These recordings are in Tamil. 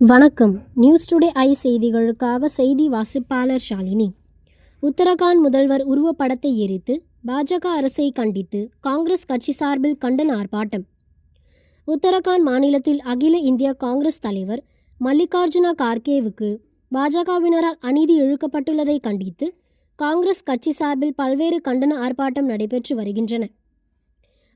வணக்கம். நியூஸ் டுடே ஐ செய்திகளுக்காக செய்தி வாசிப்பாளர் ஷாலினி. உத்தரகாண்ட் முதல்வர் உருவப்படத்தை எரித்து பாஜக அரசை கண்டித்து காங்கிரஸ் கட்சி சார்பில் கண்டன ஆர்ப்பாட்டம். உத்தரகாண்ட் மாநிலத்தில் அகில இந்திய காங்கிரஸ் தலைவர் மல்லிகார்ஜுன கார்கேவுக்கு பாஜகவினரால் அநீதி இழுக்கப்பட்டுள்ளதை கண்டித்து காங்கிரஸ் கட்சி சார்பில் பல்வேறு கண்டன ஆர்ப்பாட்டம் நடைபெற்று வருகின்றன.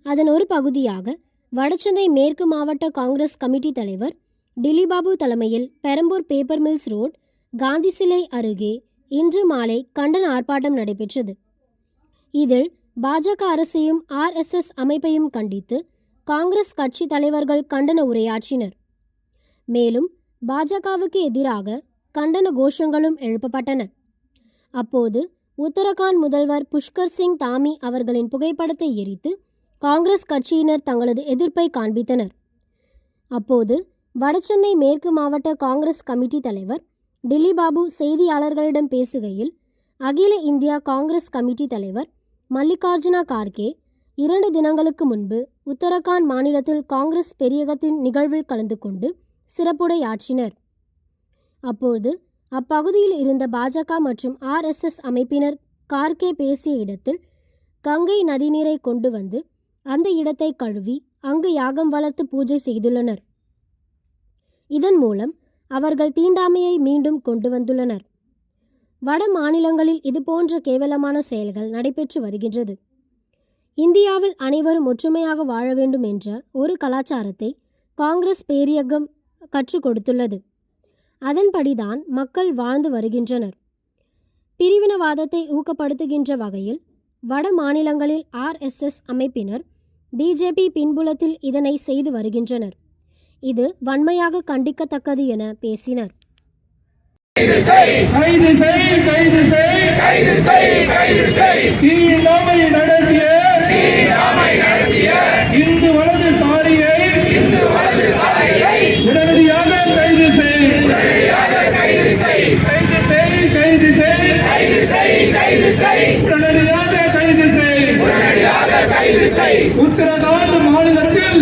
அதன் ஒரு பகுதியாக வடசென்னை மேற்கு மாவட்ட காங்கிரஸ் கமிட்டி தலைவர் டில்லிபாபு தலைமையில் Perambur paper mills road Gandhi சிலை அருகே இன்று மாலை கண்டன ஆர்ப்பாட்டம் நடைபெற்றது. இதில் பாஜக அரசையும் RSS அமைப்பையும் கண்டித்து காங்கிரஸ் கட்சி தலைவர்கள் கண்டன உரையாற்றினர். மேலும் பாஜகவுக்கு எதிராக கண்டன கோஷங்களும் எழுப்பப்பட்டன. அப்போது உத்தரகாண்ட் முதல்வர் புஷ்கர் சிங் தாமி அவர்களின் புகைப்படத்தை எரித்து காங்கிரஸ் கட்சியினர் தங்களது எதிர்ப்பை காண்பித்தனர். அப்போது வடசென்னை மேற்கு மாவட்ட காங்கிரஸ் கமிட்டி தலைவர் டில்லிபாபு செய்தியாளர்களிடம் பேசுகையில், அகில இந்தியா காங்கிரஸ் கமிட்டி தலைவர் மல்லிகார்ஜுன கார்கே 2 தினங்களுக்கு முன்பு உத்தரகாண்ட் மாநிலத்தில் காங்கிரஸ் பெரியகத்தின் நிகழ்வில் கலந்து கொண்டு சிறப்புரையாற்றினர். அப்போது அப்பகுதியில் இருந்த பாஜக மற்றும் RSS அமைப்பினர் கார்கே பேசிய இடத்தில் கங்கை நதிநீரை கொண்டு வந்து அந்த இடத்தை கழுவி அங்கு யாகம் வளர்த்து பூஜை செய்துள்ளனர். இதன் மூலம் அவர்கள் தீண்டாமையை மீண்டும் கொண்டு வந்துள்ளனர். வட மாநிலங்களில் இதுபோன்ற கேவலமான செயல்கள் நடைபெற்று வருகின்றது. இந்தியாவில் அனைவரும் ஒற்றுமையாக வாழ வேண்டும் என்ற ஒரு கலாச்சாரத்தை காங்கிரஸ் பேரியக்கம் கற்றுக் கொடுத்துள்ளது. அதன்படிதான் மக்கள் வாழ்ந்து வருகின்றனர். பிரிவினவாதத்தை ஊக்கப்படுத்துகின்ற வகையில் வட மாநிலங்களில் RSS அமைப்பினர் BJP பின்புலத்தில் இதனை செய்து வருகின்றனர். இது வன்மையாக கண்டிக்கத்தக்கது என பேசினர். இந்து வலதுசாரியை உடனடியாக கைது செய். உத்தரகாண்ட் மாநிலத்தில்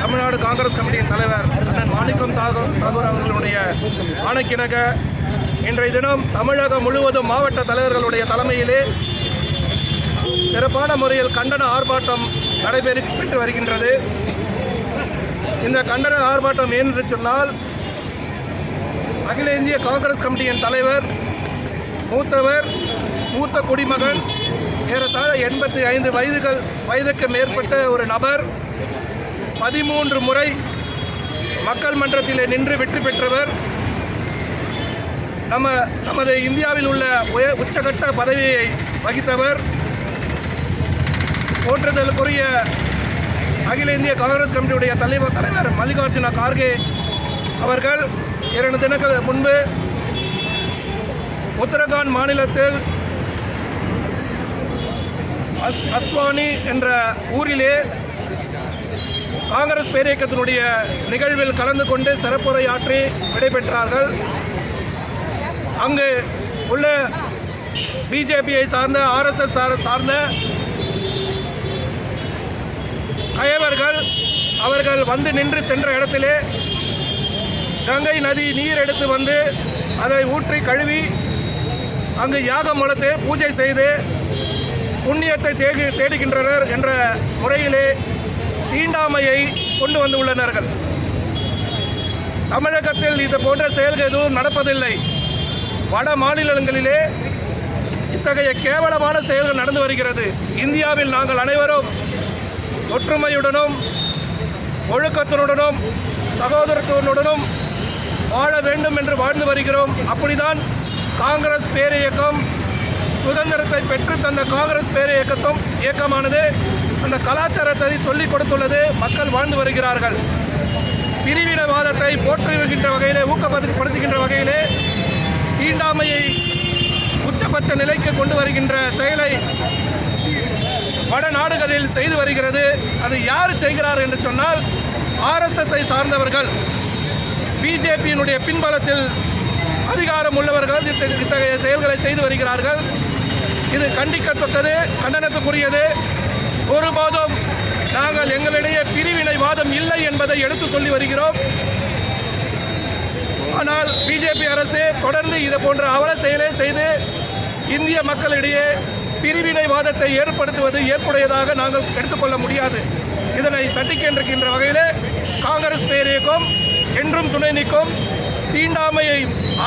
தமிழ்நாடு காங்கிரஸ் கமிட்டியின் தலைவர் அண்ணன் மாணிக்கம் தாகூர் அவர்களுடைய ஆணைக்கிணங்க இன்றைய தினம் தமிழகம் முழுவதும் மாவட்ட தலைவர்களுடைய தலைமையிலே சிறப்பான முறையில் கண்டன ஆர்ப்பாட்டம் நடைபெற்று வருகின்றது. இந்த கண்டன ஆர்ப்பாட்டம் ஏன் என்று சொன்னால், அகில இந்திய காங்கிரஸ் கமிட்டியின் தலைவர், மூத்த குடிமகன், ஏறத்தாழ 85 வயதுக்கு மேற்பட்ட ஒரு நபர், 13 முறை மக்கள் மன்றத்திலே நின்று வெற்றி பெற்றவர், நமது இந்தியாவில் உள்ள உச்சகட்ட பதவியை வகித்தவர், போற்றுதலுக்குரிய அகில இந்திய காங்கிரஸ் கமிட்டியுடைய தலைவர் மல்லிகார்ஜுன கார்கே அவர்கள் 2 தினங்கள் முன்பு உத்தரகாண்ட் மாநிலத்தில் அத்வானி என்ற ஊரிலே காங்கிரஸ் பேரியக்கத்தினுடைய நிகழ்வில் கலந்து கொண்டு சிறப்புரையாற்றி விடைபெற்றார்கள். அங்கு உள்ள பிஜேபியை சார்ந்த RSS சார்ந்த கயவர்கள் அவர்கள் வந்து நின்று சென்ற இடத்திலே கங்கை நதி நீர் எடுத்து வந்து அதை ஊற்றி கழுவி அங்கு யாகம் வளர்த்து பூஜை செய்து புண்ணியத்தை தேடுகின்றனர் என்ற முறையிலே தீண்டாமையை கொண்டு வந்துள்ளனர்கள். தமிழகத்தில் இது போன்ற செயல்கள் எதுவும் நடப்பதில்லை. வட மாநிலங்களிலே இத்தகைய கேவலமான செயல்கள் நடந்து வருகிறது. இந்தியாவில் நாங்கள் அனைவரும் ஒற்றுமையுடனும் ஒழுக்கத்துடனும் சகோதரத்துடனும் வாழ வேண்டும் என்று வாழ்ந்து வருகிறோம். அப்படிதான் காங்கிரஸ் பேரியக்கம் சுதந்திரத்தை பெற்று தந்த காங்கிரஸ் இயக்கமானது அந்த கலாச்சாரத்தை சொல்லிக் கொடுத்துள்ளது. மக்கள் வாழ்ந்து வருகிறார்கள். பிரிவினைவாதத்தை போற்றுகின்ற வகையிலே, ஊக்கப்படுத்துகின்ற வகையிலே தீண்டாமையை உச்சபட்ச நிலைக்கு கொண்டு வருகின்ற செயலை வட நாடுகளில் செய்து வருகிறது. அது யார் செய்கிறார் என்று சொன்னால், RSSஐ சார்ந்தவர்கள், பிஜேபியினுடைய பின்பலத்தில் அதிகாரம் உள்ளவர்கள் இத்தகைய செயல்களை செய்து வருகிறார்கள். இது கண்டிக்கத்தக்கது, கண்டனத்துக்குரியது. ஒருபோதும் நாங்கள் எங்களிடையே பிரிவினைவாதம் இல்லை என்பதை எடுத்து சொல்லி வருகிறோம். ஆனால் பிஜேபி அரசு தொடர்ந்து இது போன்ற அவல செயலை செய்து இந்திய மக்களிடையே பிரிவினைவாதத்தை ஏற்படுத்துவது ஏற்புடையதாக நாங்கள் எடுத்துக்கொள்ள முடியாது. இதனை தட்டிக்கின்ற வகையில் காங்கிரஸ் பேரியக்கம் என்றும் துணை நிற்கும். தீண்டாமையை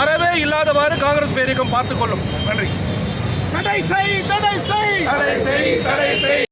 அறவே இல்லாதவாறு காங்கிரஸ் பேரியக்கம் பார்த்துக்கொள்ளும். நன்றி. தடை செய், தடை செய், தடை செய், தடை செய்.